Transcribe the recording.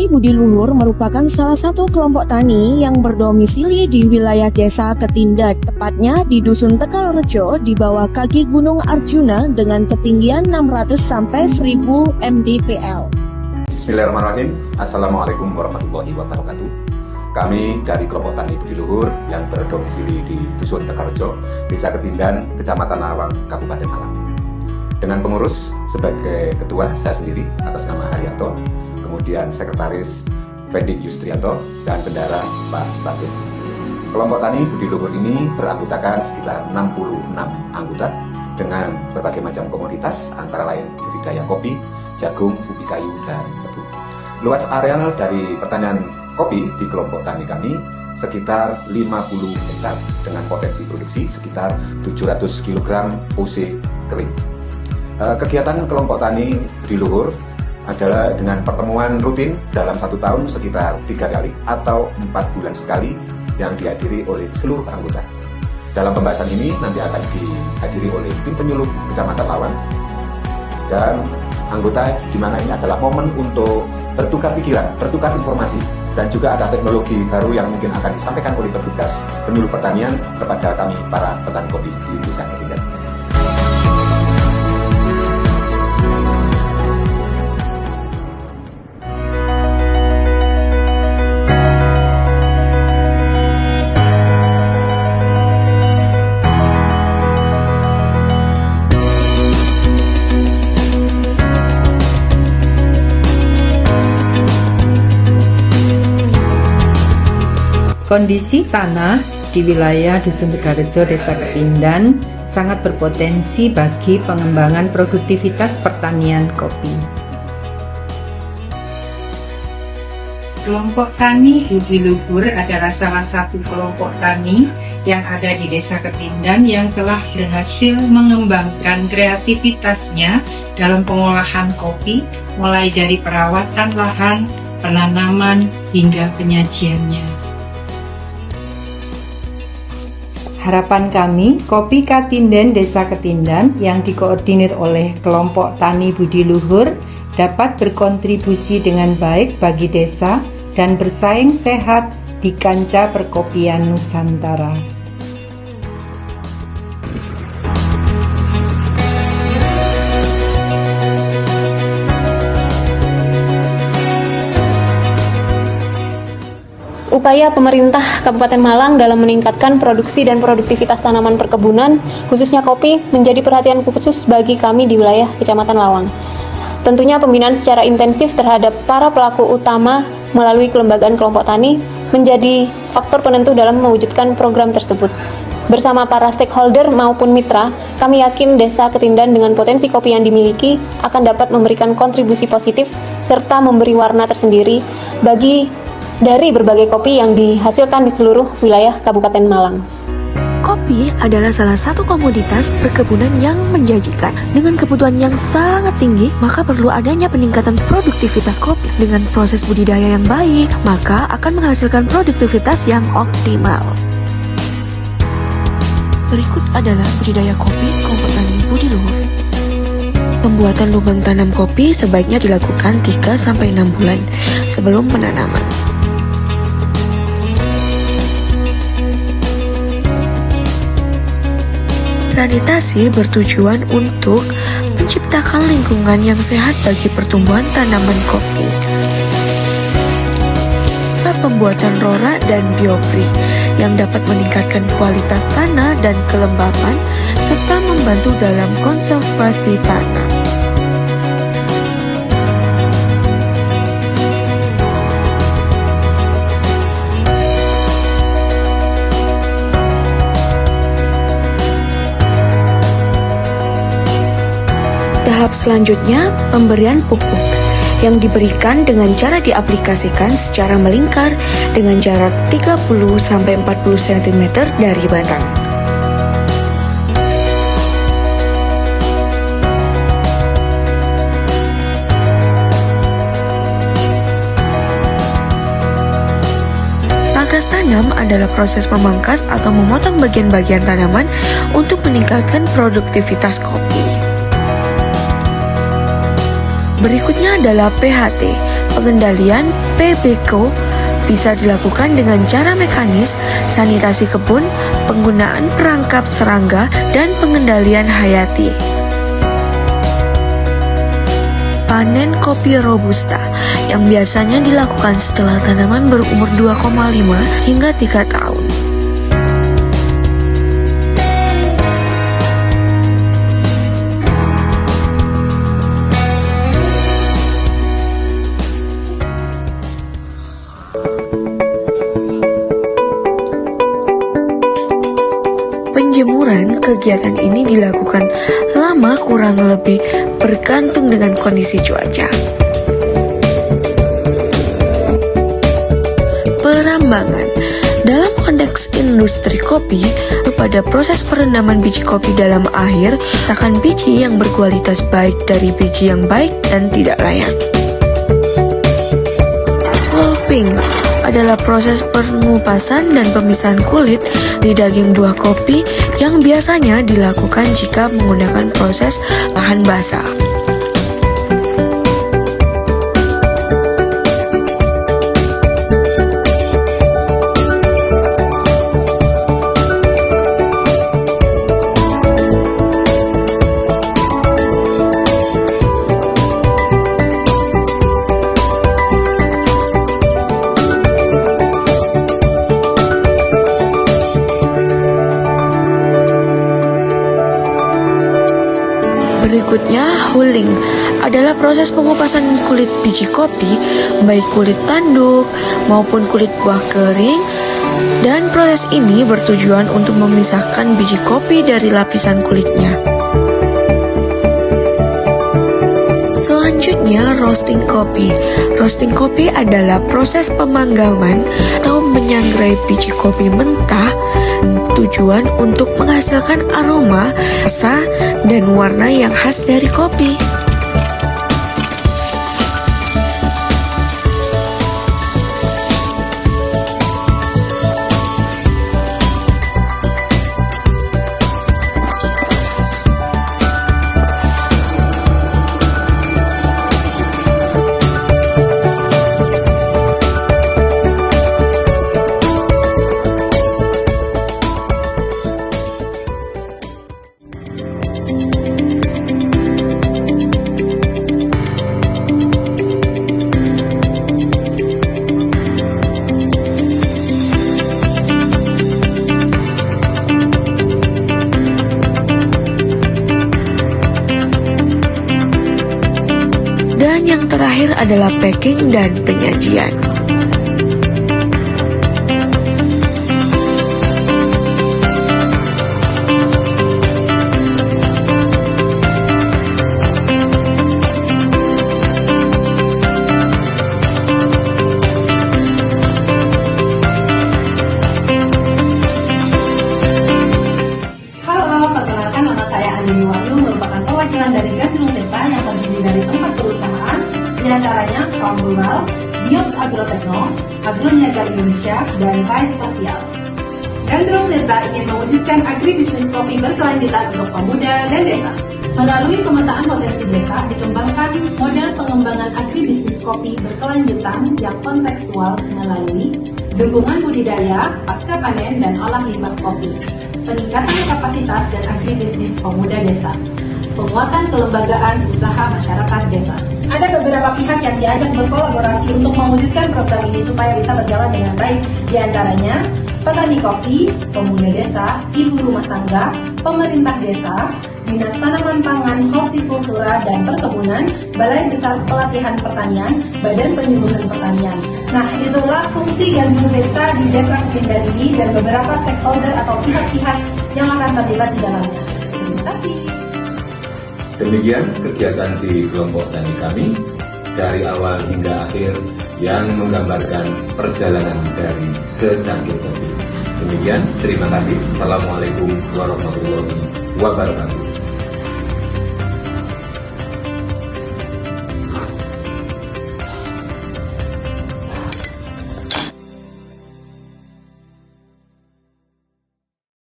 Tani Budi Luhur merupakan salah satu kelompok tani yang berdomisili di wilayah Desa Ketindan, tepatnya di Dusun Tegalrejo di bawah kaki Gunung Arjuna dengan ketinggian 600 sampai 1000 mdpl. Bismillahirrahmanirrahim. Assalamualaikum warahmatullahi wabarakatuh. Kami dari kelompok Tani Budi Luhur yang berdomisili di Dusun Tegalrejo, Desa Ketindan, Kecamatan Lawang, Kabupaten Malang. Dengan pengurus sebagai ketua saya sendiri atas nama Haryanto, kemudian sekretaris Fendi Yustrianto, dan bendara Pak Batin. Kelompok Tani Budi Luhur ini beranggotakan sekitar 66 anggota dengan berbagai macam komoditas antara lain budidaya kopi, jagung, ubi kayu, dan tebu. Luas areal dari pertanian kopi di kelompok tani kami sekitar 50 hektar dengan potensi produksi sekitar 700 kg OC kering. Kegiatan kelompok tani Budi Luhur adalah dengan pertemuan rutin dalam 1 tahun sekitar 3 kali atau 4 bulan sekali yang dihadiri oleh seluruh anggota. Dalam pembahasan ini nanti akan dihadiri oleh tim penyuluh Kecamatan Lawang dan anggota, di mana ini adalah momen untuk bertukar pikiran, bertukar informasi, dan juga ada teknologi baru yang mungkin akan disampaikan oleh petugas penyuluh pertanian kepada kami para petani kopi di Desa Ketindan. Kondisi tanah di wilayah Dusun Tegalrejo, Desa Ketindan sangat berpotensi bagi pengembangan produktivitas pertanian kopi. Kelompok Tani Budi Luhur adalah salah satu kelompok tani yang ada di Desa Ketindan yang telah berhasil mengembangkan kreativitasnya dalam pengolahan kopi, mulai dari perawatan lahan, penanaman, hingga penyajiannya. Harapan kami, Kopi Katinden Desa Ketindan yang dikoordinir oleh kelompok Tani Budi Luhur dapat berkontribusi dengan baik bagi desa dan bersaing sehat di kancah perkopian Nusantara. Upaya pemerintah Kabupaten Malang dalam meningkatkan produksi dan produktivitas tanaman perkebunan, khususnya kopi, menjadi perhatian khusus bagi kami di wilayah Kecamatan Lawang. Tentunya pembinaan secara intensif terhadap para pelaku utama melalui kelembagaan kelompok tani menjadi faktor penentu dalam mewujudkan program tersebut. Bersama para stakeholder maupun mitra, kami yakin Desa Ketindan dengan potensi kopi yang dimiliki akan dapat memberikan kontribusi positif serta memberi warna tersendiri dari berbagai kopi yang dihasilkan di seluruh wilayah Kabupaten Malang. Kopi adalah salah satu komoditas perkebunan yang menjanjikan. Dengan kebutuhan yang sangat tinggi, maka perlu adanya peningkatan produktivitas kopi. Dengan proses budidaya yang baik, maka akan menghasilkan produktivitas yang optimal. Berikut adalah budidaya kopi kelompok Tani Budi Luhur. Pembuatan lubang tanam kopi sebaiknya dilakukan 3-6 bulan sebelum penanaman. Sanitasi bertujuan untuk menciptakan lingkungan yang sehat bagi pertumbuhan tanaman kopi. Pembuatan rora dan biopri yang dapat meningkatkan kualitas tanah dan kelembapan serta membantu dalam konservasi tanah. Tahap selanjutnya, pemberian pupuk yang diberikan dengan cara diaplikasikan secara melingkar dengan jarak 30-40 cm dari batang. Pangkas tanam adalah proses memangkas atau memotong bagian-bagian tanaman untuk meningkatkan produktivitas kopi. Berikutnya adalah PHT, Pengendalian PBK bisa dilakukan dengan cara mekanis, sanitasi kebun, penggunaan perangkap serangga, dan pengendalian hayati. Panen kopi Robusta yang biasanya dilakukan setelah tanaman berumur 2,5 hingga 3 tahun. Penjemuran kegiatan ini dilakukan lama kurang lebih bergantung dengan kondisi cuaca. Perambangan dalam konteks industri kopi, pada proses perendaman biji kopi dalam air, akan biji yang berkualitas baik dari biji yang baik dan tidak layak. Pulping adalah proses pengupasan dan pemisahan kulit di daging buah kopi yang biasanya dilakukan jika menggunakan proses lahan basah. Berikutnya, hulling adalah proses pengupasan kulit biji kopi, baik kulit tanduk maupun kulit buah kering, dan proses ini bertujuan untuk memisahkan biji kopi dari lapisan kulitnya. Selanjutnya, roasting kopi. Roasting kopi adalah proses pemanggangan atau menyangrai biji kopi mentah, tujuan untuk menghasilkan aroma, rasa, dan warna yang khas dari kopi. Dan yang terakhir adalah packing dan penyajian. Halo, perkenalkan nama saya Andini Wahyu, merupakan perwakilan dari Gandrung Tirta yang terdiri dari tempat perusahaan, diantaranya Kaum Rural, Biops Agrotekno, Agroniaga Indonesia, dan Rise Sosial. Gandrung Tirta ingin mewujudkan agribisnis kopi berkelanjutan untuk pemuda dan desa. Melalui pemetaan potensi desa, dikembangkan model pengembangan agribisnis kopi berkelanjutan yang kontekstual melalui dukungan budidaya, pasca panen, dan olah limbah kopi, peningkatan kapasitas dan agribisnis pemuda desa, penguatan kelembagaan usaha masyarakat desa. Ada beberapa pihak yang diajak berkolaborasi untuk mewujudkan program ini supaya bisa berjalan dengan baik, diantaranya petani kopi, pemuda desa, ibu rumah tangga, pemerintah desa, Dinas Tanaman Pangan, Hortikultura dan Perkebunan, Balai Besar Pelatihan Pertanian, Badan Penyuluhan Pertanian. Nah, itulah fungsi Gandrung Tirta di Desa Ketindan ini dan beberapa stakeholder atau pihak-pihak yang akan terlibat di dalamnya. Terima kasih. Demikian kegiatan di kelompok tani kami dari awal hingga akhir yang menggambarkan perjalanan dari secangkir kopi. Demikian, terima kasih. Assalamualaikum warahmatullahi wabarakatuh.